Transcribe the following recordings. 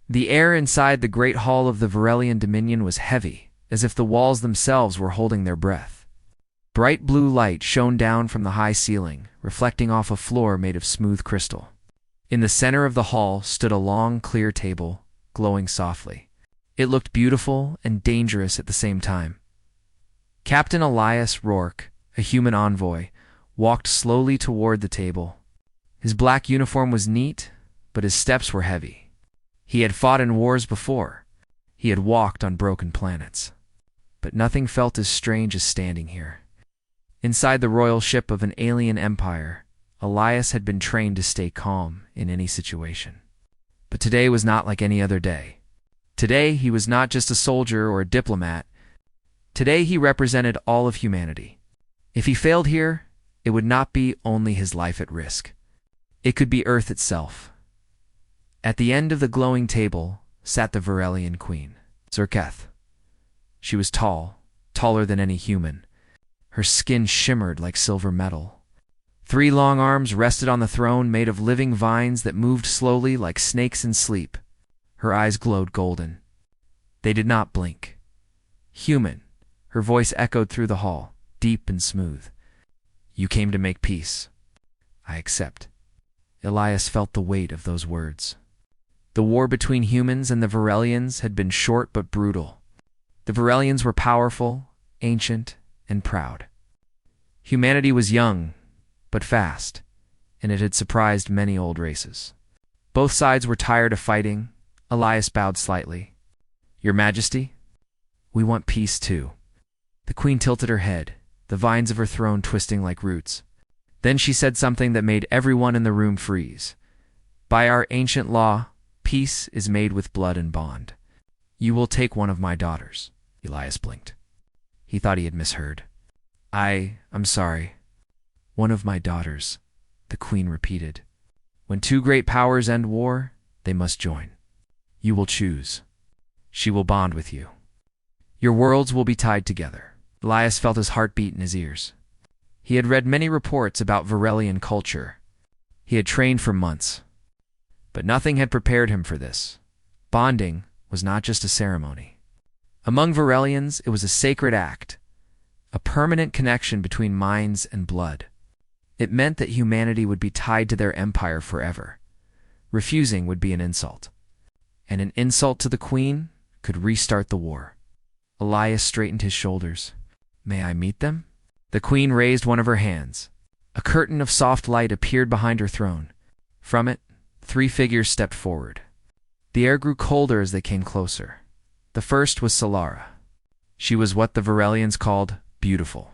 The air inside the great hall of the Varelian Dominion was heavy, as if the walls themselves were holding their breath. Bright blue light shone down from the high ceiling, reflecting off a floor made of smooth crystal. In the center of the hall stood a long, clear table, glowing softly. It looked beautiful and dangerous at the same time. Captain Elias Rourke, a human envoy, walked slowly toward the table. His black uniform was neat, but his steps were heavy. He had fought in wars before. He had walked on broken planets. But nothing felt as strange as standing here. Inside the royal ship of an alien empire, Elias had been trained to stay calm in any situation. But today was not like any other day. Today he was not just a soldier or a diplomat. Today he represented all of humanity. If he failed here, it would not be only his life at risk. It could be Earth itself. At the end of the glowing table sat the Varelian queen, Zerketh. She was tall, taller than any human. Her skin shimmered like silver metal. 3 long arms rested on the throne made of living vines that moved slowly like snakes in sleep. Her eyes glowed golden. They did not blink. Human, her voice echoed through the hall, deep and smooth. You came to make peace. I accept. Elias felt the weight of those words. The war between humans and the Varelians had been short but brutal. The Varelians were powerful, ancient, and proud. Humanity was young, but fast, and it had surprised many old races. Both sides were tired of fighting. Elias bowed slightly. Your Majesty, we want peace too. The queen tilted her head, the vines of her throne twisting like roots. Then she said something that made everyone in the room freeze. By our ancient law, peace is made with blood and bond. You will take one of my daughters. Elias blinked. He thought he had misheard. I'm sorry. One of my daughters, the queen repeated. When 2 great powers end war, they must join. You will choose. She will bond with you. Your worlds will be tied together. Elias felt his heart beat in his ears. He had read many reports about Varelian culture. He had trained for months. But nothing had prepared him for this. Bonding was not just a ceremony. Among Varelians, it was a sacred act, a permanent connection between minds and blood. It meant that humanity would be tied to their empire forever. Refusing would be an insult. And an insult to the queen could restart the war. Elias straightened his shoulders. May I meet them? The queen raised one of her hands. A curtain of soft light appeared behind her throne. From it, 3 figures stepped forward. The air grew colder as they came closer. The first was Solara. She was what the Varelians called beautiful.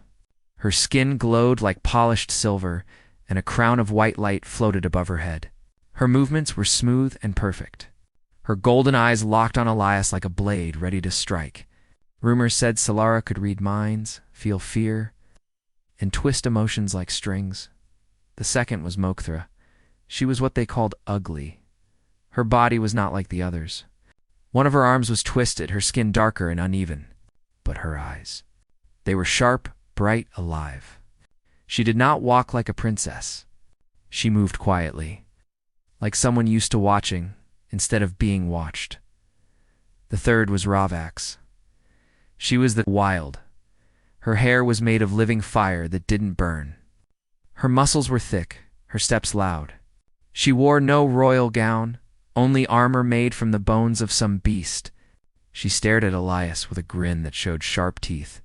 Her skin glowed like polished silver, and a crown of white light floated above her head. Her movements were smooth and perfect. Her golden eyes locked on Elias like a blade ready to strike. Rumors said Solara could read minds, feel fear, and twist emotions like strings. The second was Mokthra. She was what they called ugly. Her body was not like the others. One of her arms was twisted, her skin darker and uneven. But her eyes, they were sharp, bright, alive. She did not walk like a princess. She moved quietly, like someone used to watching instead of being watched. The third was Ravax. She was the wild. Her hair was made of living fire that didn't burn. Her muscles were thick, her steps loud. She wore no royal gown, only armor made from the bones of some beast. She stared at Elias with a grin that showed sharp teeth.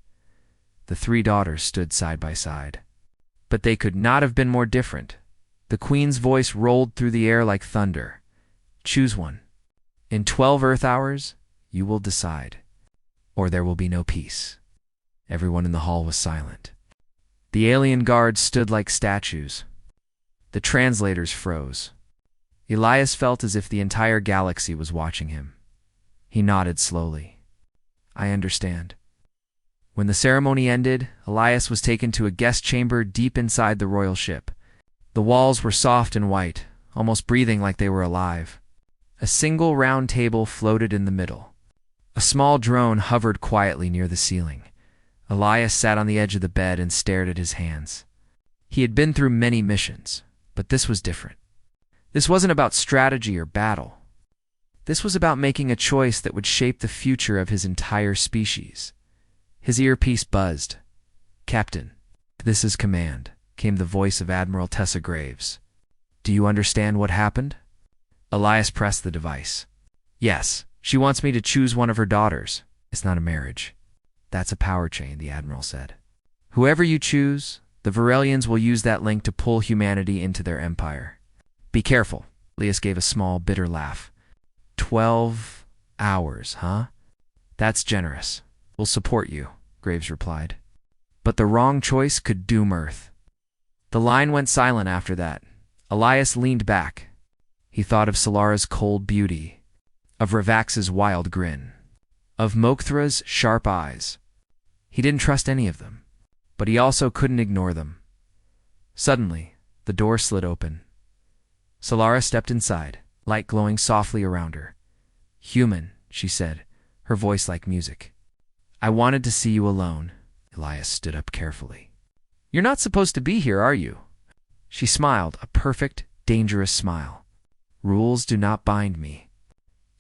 The 3 daughters stood side by side. But they could not have been more different. The queen's voice rolled through the air like thunder. Choose one. In 12 Earth hours, you will decide, or there will be no peace. Everyone in the hall was silent. The alien guards stood like statues. The translators froze. Elias felt as if the entire galaxy was watching him. He nodded slowly. I understand. When the ceremony ended, Elias was taken to a guest chamber deep inside the royal ship. The walls were soft and white, almost breathing like they were alive. A single round table floated in the middle. A small drone hovered quietly near the ceiling. Elias sat on the edge of the bed and stared at his hands. He had been through many missions, but this was different. This wasn't about strategy or battle. This was about making a choice that would shape the future of his entire species. His earpiece buzzed. "Captain, this is command," came the voice of Admiral Tessa Graves. "Do you understand what happened?" Elias pressed the device. "Yes, she wants me to choose one of her daughters." "It's not a marriage. That's a power chain," the Admiral said. "Whoever you choose, the Varelians will use that link to pull humanity into their empire. Be careful." Elias gave a small, bitter laugh. 12 hours, huh? That's generous. We'll support you," Graves replied. But the wrong choice could doom Earth. The line went silent after that. Elias leaned back. He thought of Solara's cold beauty, of Ravax's wild grin, of Mokthra's sharp eyes. He didn't trust any of them, but he also couldn't ignore them. Suddenly, the door slid open. Solara stepped inside, light glowing softly around her. "Human," she said, her voice like music. "I wanted to see you alone." Elias stood up carefully. "You're not supposed to be here, are you?" She smiled, a perfect, dangerous smile. "Rules do not bind me.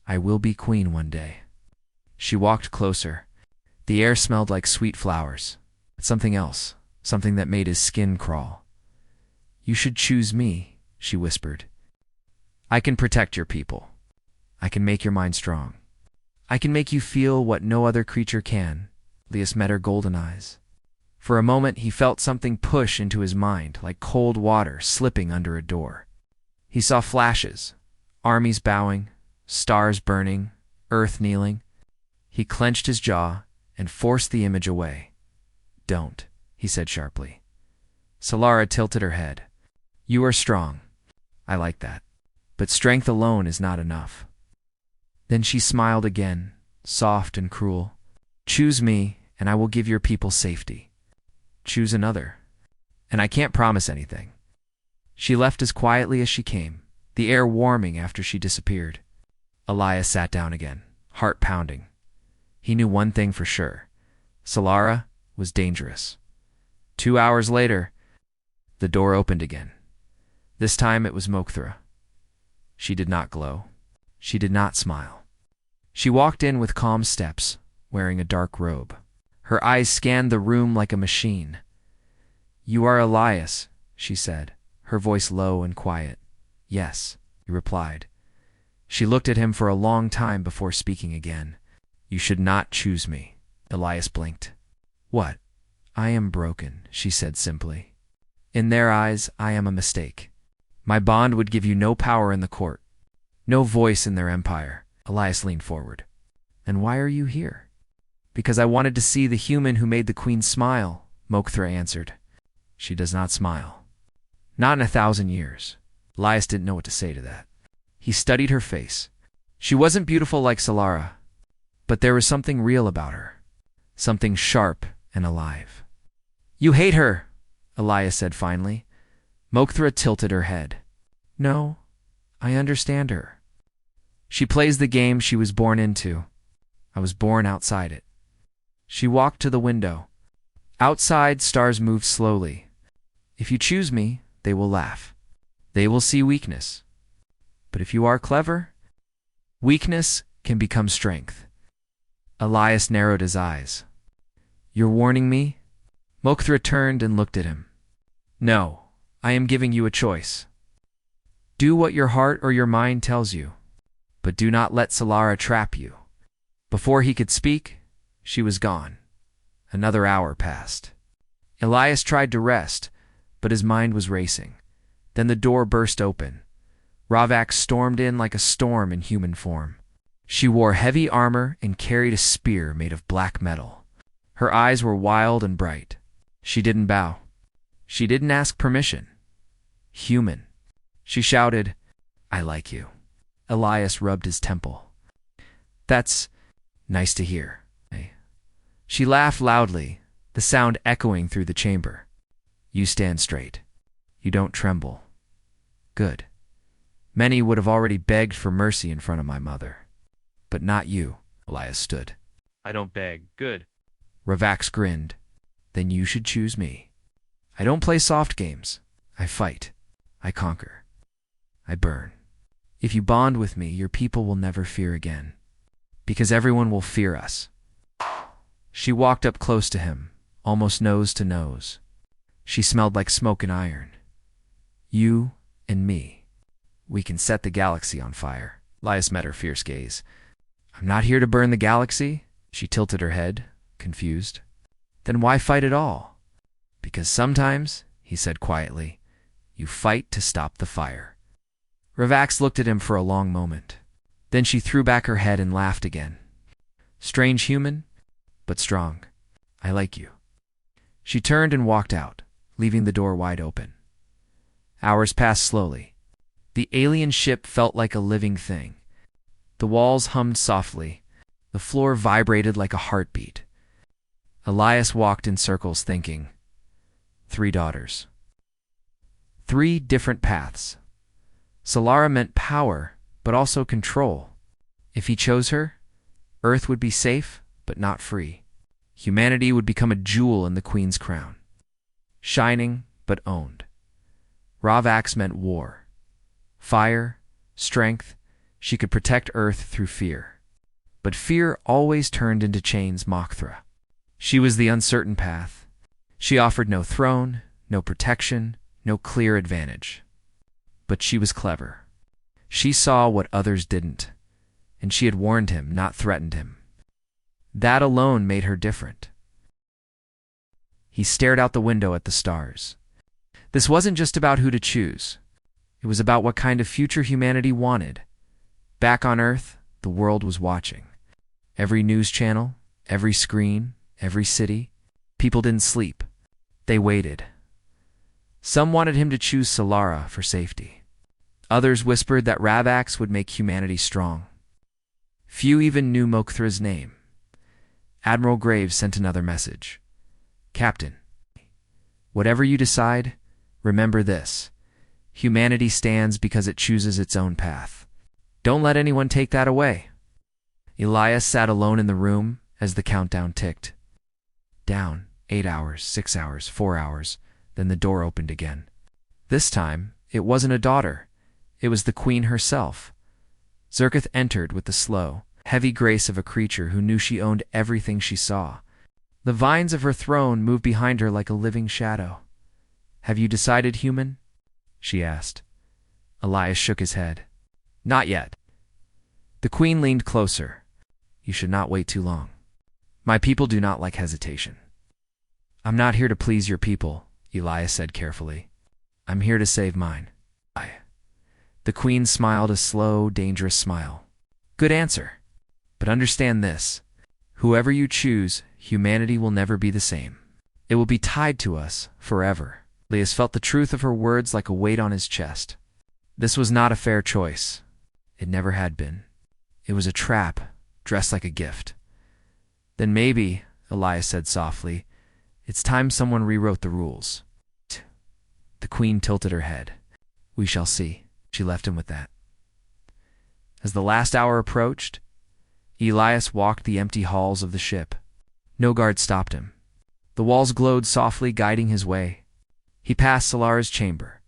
I will be queen one day." She walked closer. The air smelled like sweet flowers. But something else, something that made his skin crawl. "You should choose me," she whispered. "I can protect your people. I can make your mind strong. I can make you feel what no other creature can." Elias met her golden eyes. For a moment he felt something push into his mind, like cold water slipping under a door. He saw flashes, armies bowing, stars burning, Earth kneeling. He clenched his jaw and forced the image away. "Don't," he said sharply. Solara tilted her head. "You are strong. I like that. But strength alone is not enough." Then she smiled again, soft and cruel. "Choose me, and I will give your people safety. Choose another, and I can't promise anything." She left as quietly as she came, the air warming after she disappeared. Elias sat down again, heart pounding. He knew one thing for sure. Solara was dangerous. 2 hours later, the door opened again. This time it was Mokthra. She did not glow. She did not smile. She walked in with calm steps, wearing a dark robe. Her eyes scanned the room like a machine. "You are Elias," she said, her voice low and quiet. "Yes," he replied. She looked at him for a long time before speaking again. "You should not choose me." Elias blinked. "What?" "I am broken," she said simply. "In their eyes, I am a mistake. My bond would give you no power in the court, no voice in their empire." Elias leaned forward. "And why are you here?" "Because I wanted to see the human who made the queen smile," Mokthra answered. "She does not smile. Not in 1,000 years." Elias didn't know what to say to that. He studied her face. She wasn't beautiful like Solara, but there was something real about her, something sharp and alive. "You hate her," Elias said finally. Mokthra tilted her head. "No, I understand her. She plays the game she was born into. I was born outside it." She walked to the window. Outside, stars moved slowly. "If you choose me, they will laugh. They will see weakness. But if you are clever, weakness can become strength." Elias narrowed his eyes. "You're warning me?" Mokthra turned and looked at him. "No, I am giving you a choice. Do what your heart or your mind tells you, but do not let Solara trap you." Before he could speak, she was gone. Another hour passed. Elias tried to rest, but his mind was racing. Then the door burst open. Ravax stormed in like a storm in human form. She wore heavy armor and carried a spear made of black metal. Her eyes were wild and bright. She didn't bow. She didn't ask permission. Human. She shouted, "I like you." Elias rubbed his temple. "That's nice to hear." She laughed loudly, the sound echoing through the chamber. "You stand straight. You don't tremble. Good. Many would have already begged for mercy in front of my mother. But not you." Elias stood. "I don't beg. Good." Ravax grinned. "Then you should choose me. I don't play soft games. I fight. I conquer. I burn. If you bond with me, your people will never fear again. Because everyone will fear us. She walked up close to him, almost nose to nose. She smelled like smoke and iron. You and me. We can set the galaxy on fire. Elias met her fierce gaze. I'm not here to burn the galaxy. She tilted her head, confused. Then why fight at all? Because sometimes, he said quietly, you fight to stop the fire. Ravax looked at him for a long moment. Then she threw back her head and laughed again. Strange human, but strong. I like you. She turned and walked out, leaving the door wide open. Hours passed slowly. The alien ship felt like a living thing. The walls hummed softly. The floor vibrated like a heartbeat. Elias walked in circles thinking, 3 daughters. 3 different paths. Solara meant power, but also control. If he chose her, Earth would be safe, but not free. Humanity would become a jewel in the Queen's crown. Shining, but owned. Ravax meant war. Fire, strength, she could protect Earth through fear. But fear always turned into chains Mothra. She was the uncertain path. She offered no throne, no protection, no clear advantage. But she was clever. She saw what others didn't, and she had warned him, not threatened him. That alone made her different. He stared out the window at the stars. This wasn't just about who to choose. It was about what kind of future humanity wanted. Back on Earth, the world was watching. Every news channel, every screen, every city. People didn't sleep. They waited. Some wanted him to choose Solara for safety. Others whispered that Ravax would make humanity strong. Few even knew Mothra's name. Admiral Graves sent another message. Captain, whatever you decide, remember this. Humanity stands because it chooses its own path. Don't let anyone take that away. Elias sat alone in the room as the countdown ticked. Down, 8 hours, 6 hours, 4 hours, then the door opened again. This time, it wasn't a daughter. It was the Queen herself. Zerketh entered with the slow, heavy grace of a creature who knew she owned everything she saw. The vines of her throne moved behind her like a living shadow. Have you decided, human? She asked. Elias shook his head. Not yet. The Queen leaned closer. You should not wait too long. My people do not like hesitation. I'm not here to please your people, Elias said carefully. I'm here to save mine. The Queen smiled a slow, dangerous smile. Good answer. But understand this. Whoever you choose, humanity will never be the same. It will be tied to us forever. Elias felt the truth of her words like a weight on his chest. This was not a fair choice. It never had been. It was a trap, dressed like a gift. Then maybe, Elias said softly, it's time someone rewrote the rules. The Queen tilted her head. We shall see. She left him with that. As the last hour approached, Elias walked the empty halls of the ship. No guard stopped him. The walls glowed softly, guiding his way. He passed Solara's chamber.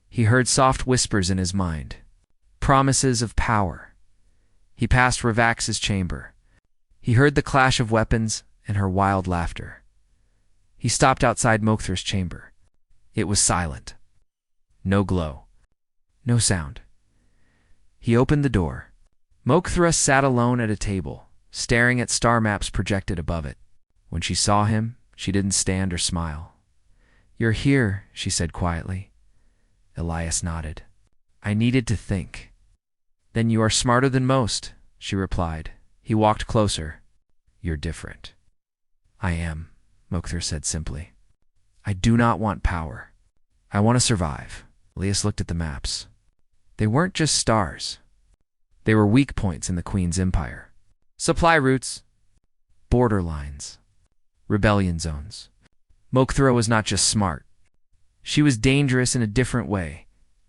He heard soft whispers in his mind. Promises of power. He passed Ravax's chamber. He heard the clash of weapons and her wild laughter. He stopped outside Mothra's chamber. It was silent. No glow. No sound. He opened the door. Mothra sat alone at a table, staring at star maps projected above it. When she saw him, she didn't stand or smile. You're here, she said quietly. Elias nodded. I needed to think. Then you are smarter than most, she replied. He walked closer. You're different. I am, Mothra said simply. I do not want power. I want to survive. Elias looked at the maps. They weren't just stars. They were weak points in the Queen's empire. Supply routes, border lines, rebellion zones. Mothra was not just smart. She was dangerous in a different way,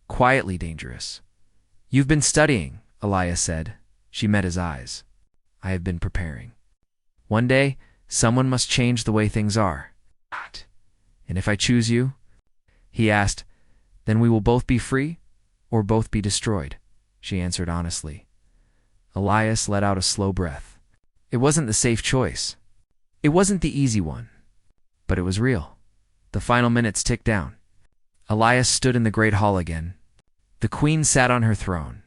quietly dangerous. You've been studying, Elias said. She met his eyes. I have been preparing. One day, someone must change the way things are. And if I choose you, he asked, then we will both be free or both be destroyed. she answered honestly. Elias let out a slow breath. It wasn't the safe choice. It wasn't the easy one. But it was real. The final minutes ticked down. Elias stood in the great hall again. The queen sat on her throne.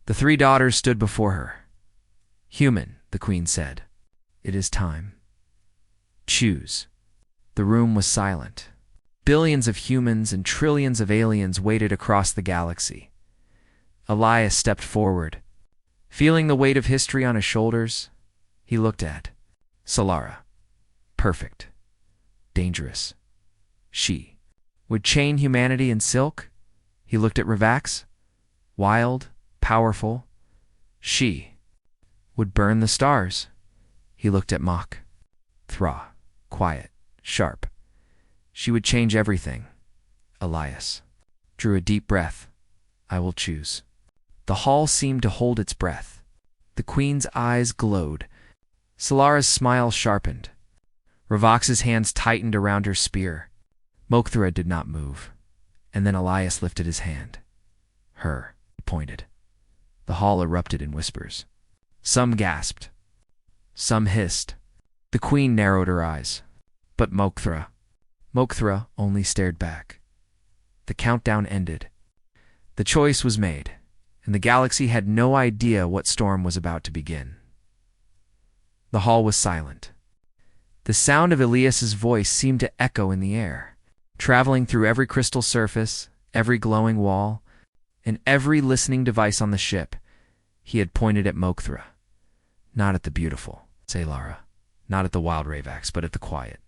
The 3 daughters stood before her. Human, the queen said. It is time. Choose. The room was silent. Billions of humans and trillions of aliens waited across the galaxy. Elias stepped forward. Feeling the weight of history on his shoulders, he looked at Solara. Perfect. Dangerous. She would chain humanity in silk. He looked at Ravax. Wild, powerful. She would burn the stars. He looked at Mach. Thra. Quiet. Sharp. She would change everything. Elias drew a deep breath. I will choose. The hall seemed to hold its breath. The queen's eyes glowed. Solara's smile sharpened. Ravax's hands tightened around her spear. Mokthra did not move. And then Elias lifted his hand. Her, he pointed. The hall erupted in whispers. Some gasped. Some hissed. The queen narrowed her eyes. But Mokthra only stared back. The countdown ended. The choice was made, and the galaxy had no idea what storm was about to begin. The hall was silent. The sound of Elias's voice seemed to echo in the air, traveling through every crystal surface, every glowing wall, and every listening device on the ship. He had pointed at Mokthra. Not at the beautiful, Solara. Not at the wild Ravax, but at the quiet.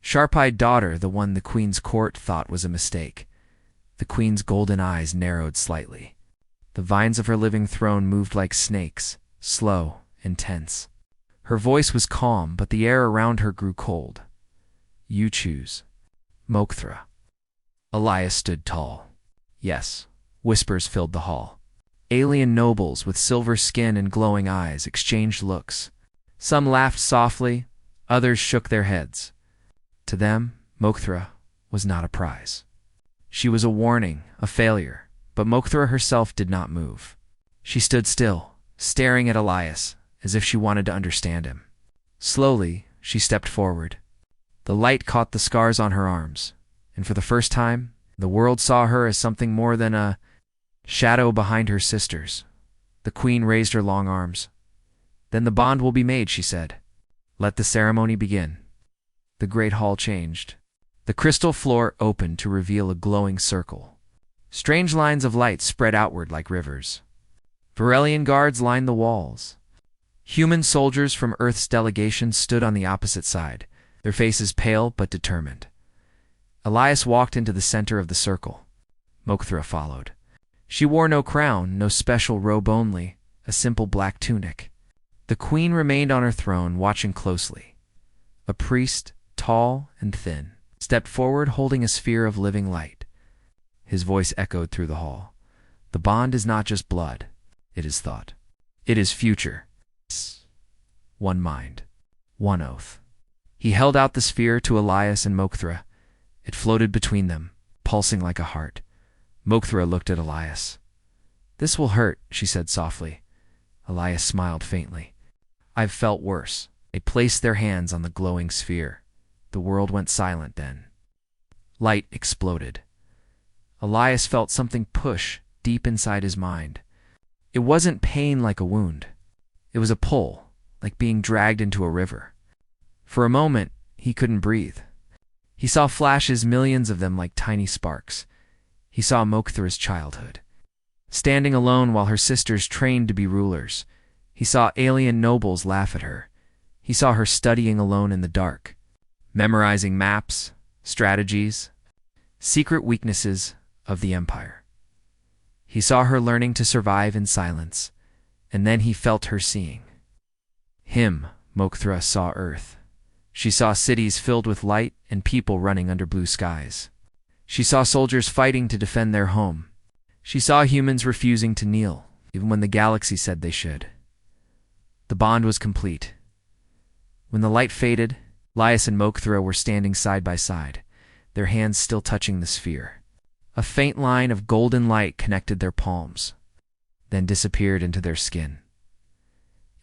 Sharp-eyed daughter, the one the queen's court thought was a mistake. The queen's golden eyes narrowed slightly. The vines of her living throne moved like snakes, slow and tense. Her voice was calm, but the air around her grew cold. You choose. Mokthra. Elias stood tall. Yes, whispers filled the hall. Alien nobles with silver skin and glowing eyes exchanged looks. Some laughed softly, others shook their heads. To them, Mokthra was not a prize. She was a warning, a failure, but Mokthra herself did not move. She stood still, staring at Elias, as if she wanted to understand him. Slowly, she stepped forward. The light caught the scars on her arms, and for the first time, the world saw her as something more than a shadow behind her sisters. The queen raised her long arms. Then the bond will be made, she said. Let the ceremony begin. The great hall changed. The crystal floor opened to reveal a glowing circle. Strange lines of light spread outward like rivers. Varelian guards lined the walls. Human soldiers from Earth's delegation stood on the opposite side, their faces pale but determined. Elias walked into the center of the circle. Mokthra followed. She wore no crown, no special robe, only a simple black tunic. The queen remained on her throne, watching closely. A priest, tall and thin, stepped forward holding a sphere of living light. His voice echoed through the hall. The bond is not just blood, it is thought. It is future. One mind, one oath. He held out the sphere to Elias and Mokthra. It floated between them, pulsing like a heart. Mokthra looked at Elias. This will hurt, she said softly. Elias smiled faintly. I've felt worse. They placed their hands on the glowing sphere. The world went silent then. Light exploded. Elias felt something push deep inside his mind. It wasn't pain like a wound. It was a pull, like being dragged into a river. For a moment, he couldn't breathe. He saw flashes, millions of them like tiny sparks. He saw Mokthra's childhood, standing alone while her sisters trained to be rulers. He saw alien nobles laugh at her. He saw her studying alone in the dark, memorizing maps, strategies, secret weaknesses of the Empire. He saw her learning to survive in silence, and then he felt her seeing him. Mokthra saw Earth. She saw cities filled with light and people running under blue skies. She saw soldiers fighting to defend their home. She saw humans refusing to kneel, even when the galaxy said they should. The bond was complete. When the light faded, Elias and Mokthra were standing side by side, their hands still touching the sphere. A faint line of golden light connected their palms. then disappeared into their skin.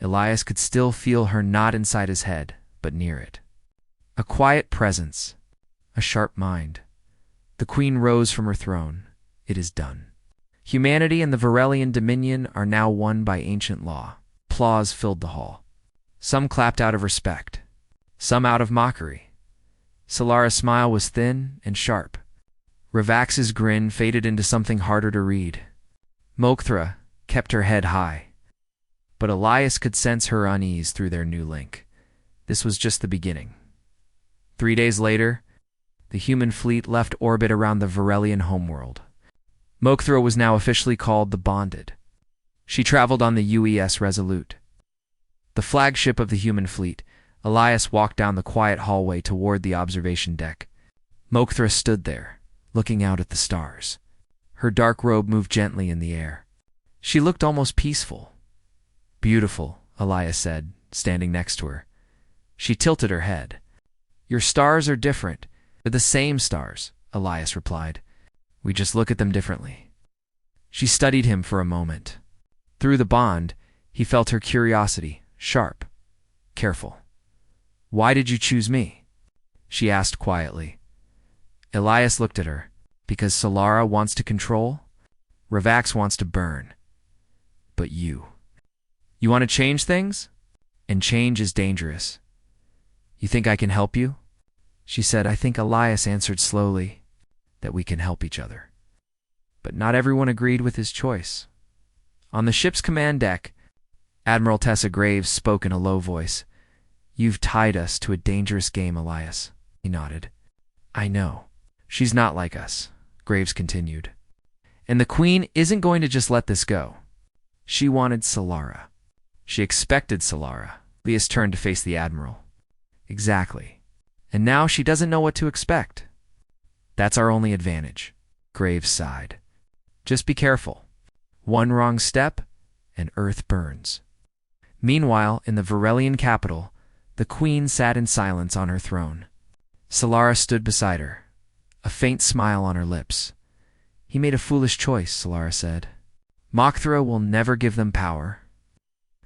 Elias could still feel her not inside his head, but near it. A quiet presence, a sharp mind. The queen rose from her throne. It is done. Humanity and the Varelian Dominion are now one by ancient law. Applause filled the hall. Some clapped out of respect, some out of mockery. Solara's smile was thin and sharp. Ravax's grin faded into something harder to read. Mokthra kept her head high, but Elias could sense her unease through their new link. This was just the beginning. 3 days later, the human fleet left orbit around the Varelian homeworld. Mokthra was now officially called the Bonded. She traveled on the UES Resolute. The flagship of the human fleet, Elias walked down the quiet hallway toward the observation deck. Mokthra stood there, looking out at the stars. Her dark robe moved gently in the air. She looked almost peaceful. Beautiful, Elias said, standing next to her. She tilted her head. Your stars are different. They're the same stars, Elias replied. We just look at them differently. She studied him for a moment. Through the bond, he felt her curiosity, sharp, careful. Why did you choose me? She asked quietly. Elias looked at her. Because Solara wants to control? Ravax wants to burn. But you want to change things? And change is dangerous. You think I can help you? She said. I think Elias answered slowly that we can help each other. But not everyone agreed with his choice. On the ship's command deck, Admiral Tessa Graves spoke in a low voice. You've tied us to a dangerous game, Elias. He nodded. I know. She's not like us, Graves continued. And the Queen isn't going to just let this go. She wanted Solara. She expected Solara. Elias turned to face the Admiral. Exactly. And now she doesn't know what to expect. That's our only advantage, Graves sighed. Just be careful. One wrong step, and Earth burns. Meanwhile, in the Varelian capital, the Queen sat in silence on her throne. Solara stood beside her, a faint smile on her lips. He made a foolish choice, Solara said. Mokthra will never give them power.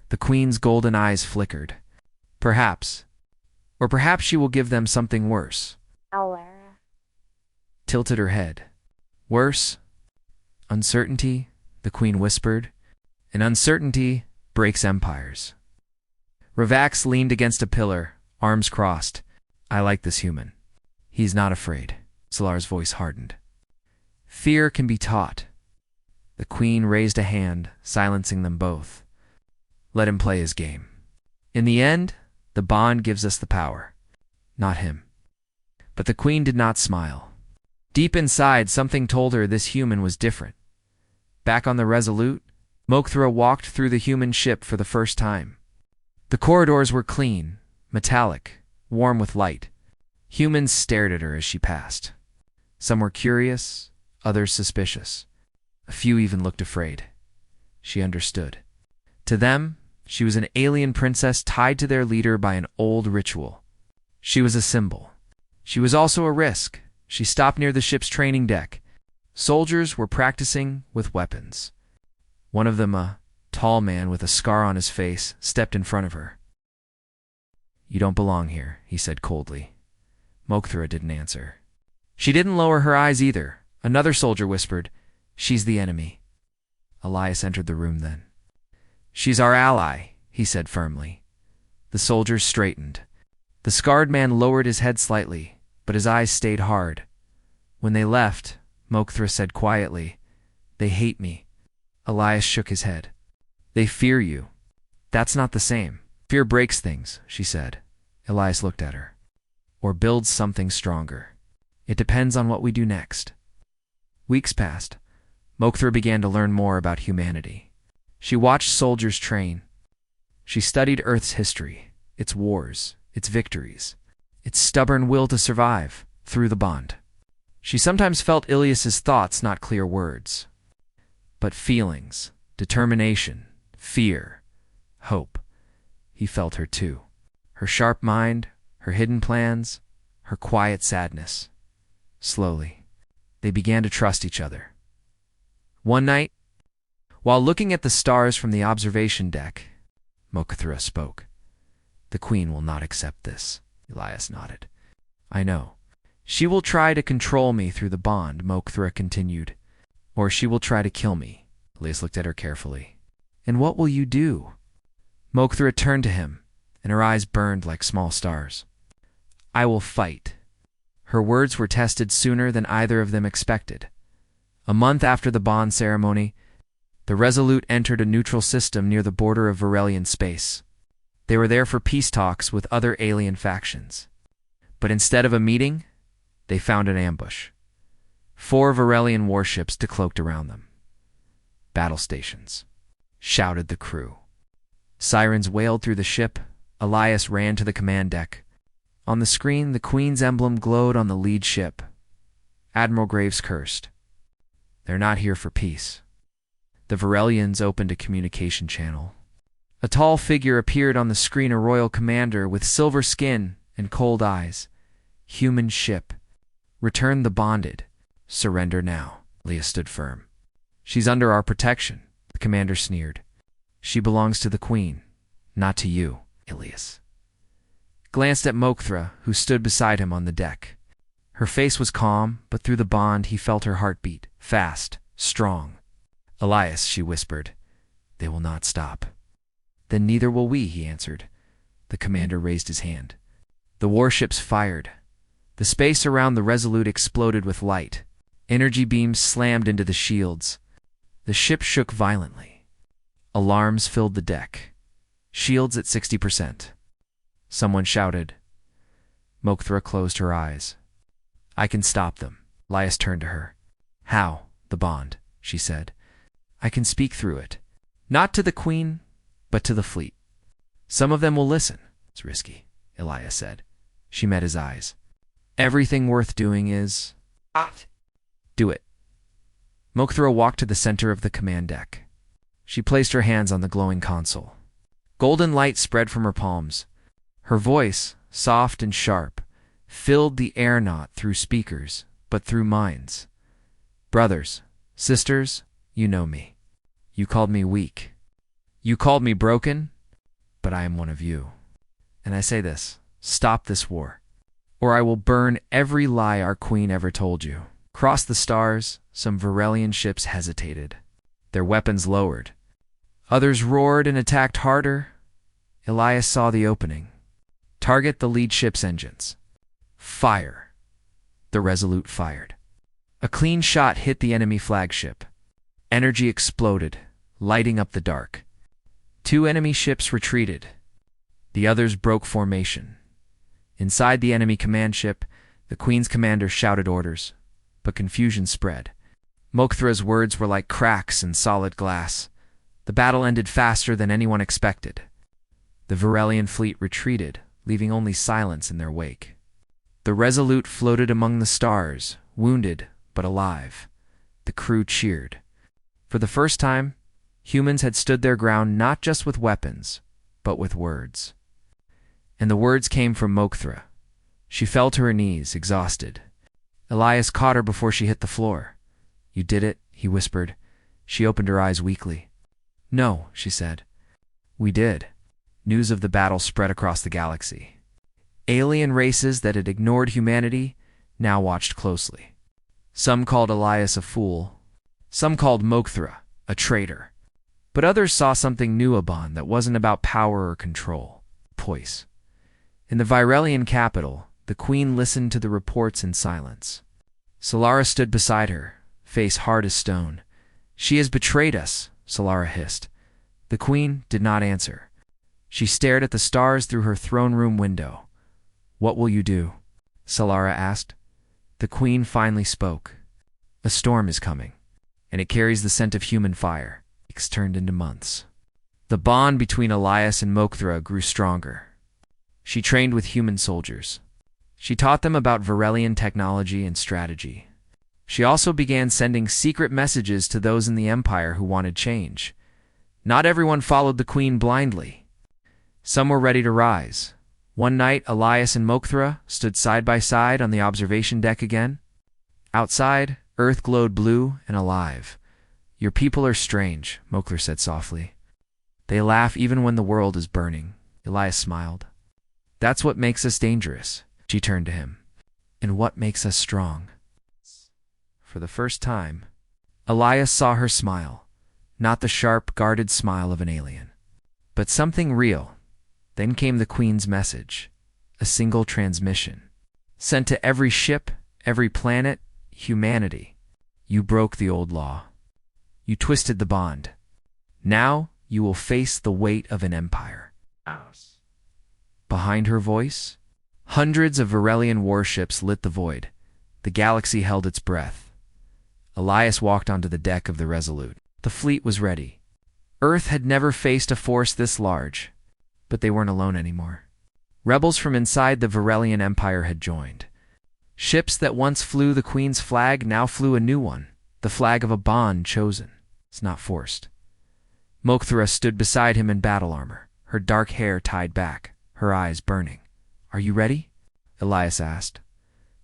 The Queen's golden eyes flickered. Perhaps. Or perhaps she will give them something worse. Alara Tilted her head. Worse? Uncertainty, the Queen whispered. And uncertainty breaks empires. Ravax leaned against a pillar, arms crossed. I like this human. He's not afraid. Solara's voice hardened. Fear can be taught. The Queen raised a hand, silencing them both. Let him play his game. In the end, the bond gives us the power, not him. But the Queen did not smile. Deep inside, something told her this human was different. Back on the Resolute, Mokthra walked through the human ship for the first time. The corridors were clean, metallic, warm with light. Humans stared at her as she passed. Some were curious, others suspicious. A few even looked afraid. She understood. To them, she was an alien princess tied to their leader by an old ritual. She was a symbol. She was also a risk. She stopped near the ship's training deck. Soldiers were practicing with weapons. One of them, a tall man with a scar on his face, stepped in front of her. You don't belong here, he said coldly. Mokthra didn't answer. She didn't lower her eyes either. Another soldier whispered, She's the enemy. Elias entered the room then. She's our ally, he said firmly. The soldiers straightened. The scarred man lowered his head slightly, but his eyes stayed hard. When they left, Mokthra said quietly, They hate me. Elias shook his head. They fear you. That's not the same. Fear breaks things, she said. Elias looked at her. Or builds something stronger. It depends on what we do next. Weeks passed. Mokthra began to learn more about humanity. She watched soldiers train. She studied Earth's history, its wars, its victories, its stubborn will to survive through the bond. She sometimes felt Ilias's thoughts, not clear words, but feelings, determination, fear, hope. He felt her too. Her sharp mind, her hidden plans, her quiet sadness. Slowly, they began to trust each other. One night, While looking at the stars from the observation deck, Mokthra spoke. "The Queen will not accept this," Elias nodded. "I know. She will try to control me through the bond," Mokthra continued. "Or she will try to kill me." Elias looked at her carefully. "And what will you do?" Mokthra turned to him, and her eyes burned like small stars. "I will fight." Her words were tested sooner than either of them expected. A month after the bond ceremony, the Resolute entered a neutral system near the border of Varelian space. They were there for peace talks with other alien factions. But instead of a meeting, they found an ambush. 4 Varelian warships decloaked around them. "Battle stations," shouted the crew. Sirens wailed through the ship. Elias ran to the command deck. On the screen, the Queen's emblem glowed on the lead ship. Admiral Graves cursed. "They're not here for peace." The Varelians opened a communication channel. A tall figure appeared on the screen, a royal commander with silver skin and cold eyes. "Human ship. Return the bonded. Surrender now." Leah stood firm. "She's under our protection," the commander sneered. "She belongs to the Queen, not to you." Elias glanced at Mokthra, who stood beside him on the deck. Her face was calm, but through the bond he felt her heartbeat, fast, strong. "Elias," she whispered, "they will not stop." "Then neither will we," he answered. The commander raised his hand. The warships fired. The space around the Resolute exploded with light. Energy beams slammed into the shields. The ship shook violently. Alarms filled the deck. Shields at 60%. Someone shouted. Mokthra closed her eyes. "I can stop them." Elias turned to her. "How?" "The bond," she said. "I can speak through it. Not to the Queen, but to the fleet. Some of them will listen." "It's risky," Elias said. She met his eyes. "Everything worth doing is... do it." Mokthra walked to the center of the command deck. She placed her hands on the glowing console. Golden light spread from her palms. Her voice, soft and sharp, filled the air not through speakers, but through minds. "Brothers, sisters, you know me. You called me weak. You called me broken, but I am one of you. And I say this, stop this war, or I will burn every lie our Queen ever told you." Across the stars, some Varelian ships hesitated. Their weapons lowered. Others roared and attacked harder. Elias saw the opening. "Target the lead ship's engines. Fire." The Resolute fired. A clean shot hit the enemy flagship. Energy exploded, lighting up the dark. 2 enemy ships retreated. The others broke formation. Inside the enemy command ship, the Queen's commander shouted orders, but confusion spread. Mokthra's words were like cracks in solid glass. The battle ended faster than anyone expected. The Varelian fleet retreated, leaving only silence in their wake. The Resolute floated among the stars, wounded but alive. The crew cheered. For the first time, humans had stood their ground not just with weapons, but with words. And the words came from Mokthra. She fell to her knees, exhausted. Elias caught her before she hit the floor. "You did it," he whispered. She opened her eyes weakly. "No," she said. "We did." News of the battle spread across the galaxy. Alien races that had ignored humanity now watched closely. Some called Elias a fool. Some called Mokthra a traitor. But others saw something new about that wasn't about power or control. Poise. In the Varelian capital, the Queen listened to the reports in silence. Solara stood beside her, face hard as stone. "She has betrayed us," Solara hissed. The Queen did not answer. She stared at the stars through her throne room window. "What will you do?" Solara asked. The Queen finally spoke. "A storm is coming, and it carries the scent of human fire." Weeks turned into months. The bond between Elias and Mokthra grew stronger. She trained with human soldiers. She taught them about Varelian technology and strategy. She also began sending secret messages to those in the Empire who wanted change. Not everyone followed the Queen blindly. Some were ready to rise. One night, Elias and Mokthra stood side by side on the observation deck again. Outside, Earth glowed blue and alive. Your people are strange, Mokthra said softly. They laugh even when the world is burning. Elias smiled. That's what makes us dangerous. She turned to him. And what makes us strong? For the first time, Elias saw her smile, not the sharp, guarded smile of an alien, but something real. Then came the Queen's message, a single transmission, sent to every ship, every planet, humanity. You broke the old law. You twisted the bond. Now you will face the weight of an empire. Behind her voice, hundreds of Varelian warships lit the void. The galaxy held its breath. Elias walked onto the deck of the Resolute. The fleet was ready. Earth had never faced a force this large, but they weren't alone anymore. Rebels from inside the Varelian Empire had joined. Ships that once flew the Queen's flag now flew a new one, the flag of a bond chosen. It's not forced. Mokthra stood beside him in battle armor, her dark hair tied back, her eyes burning. Are you ready? Elias asked.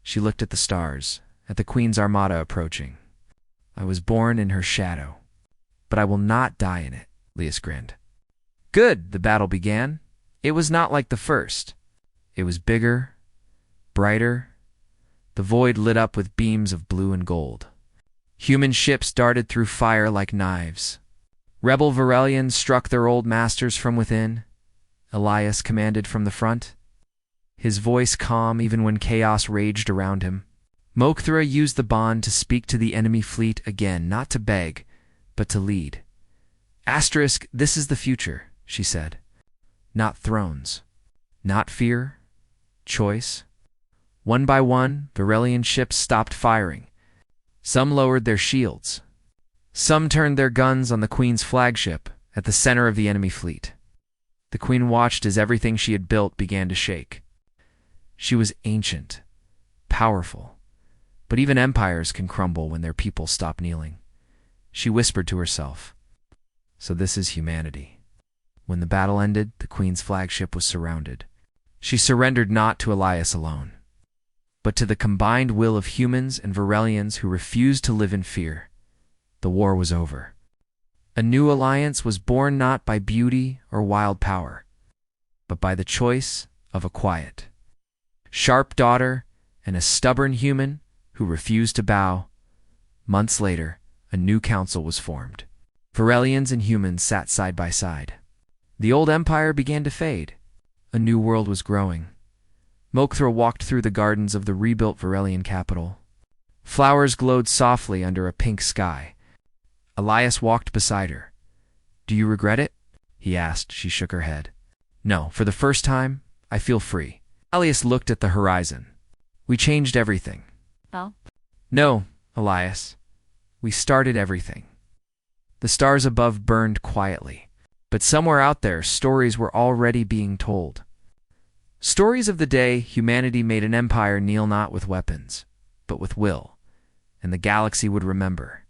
She looked at the stars, at the Queen's armada approaching. I was born in her shadow, but I will not die in it, Elias grinned. Good, the battle began. It was not like the first. It was bigger, brighter. The void lit up with beams of blue and gold. Human ships darted through fire like knives. Rebel Varelians struck their old masters from within. Elias commanded from the front, his voice calm even when chaos raged around him. Mokthra used the bond to speak to the enemy fleet again, not to beg, but to lead. Asterisk, this is the future, she said. Not thrones. Not fear. Choice. One by one, Varelian ships stopped firing. Some lowered their shields. Some turned their guns on the Queen's flagship at the center of the enemy fleet. The Queen watched as everything she had built began to shake. She was ancient, powerful, but even empires can crumble when their people stop kneeling. She whispered to herself, so this is humanity. When the battle ended, the Queen's flagship was surrounded. She surrendered not to Elias alone, but to the combined will of humans and Varelians who refused to live in fear. The war was over. A new alliance was born not by beauty or wild power, but by the choice of a quiet, sharp daughter and a stubborn human who refused to bow. Months later, a new council was formed. Varelians and humans sat side by side. The old empire began to fade. A new world was growing. Mokthra walked through the gardens of the rebuilt Varelian capital. Flowers glowed softly under a pink sky. Elias walked beside her. Do you regret it? He asked. She shook her head. No, for the first time, I feel free. Elias looked at the horizon. We changed everything. Oh? No, Elias. We started everything. The stars above burned quietly, but somewhere out there, stories were already being told. Stories of the day humanity made an empire kneel not with weapons, but with will, and the galaxy would remember.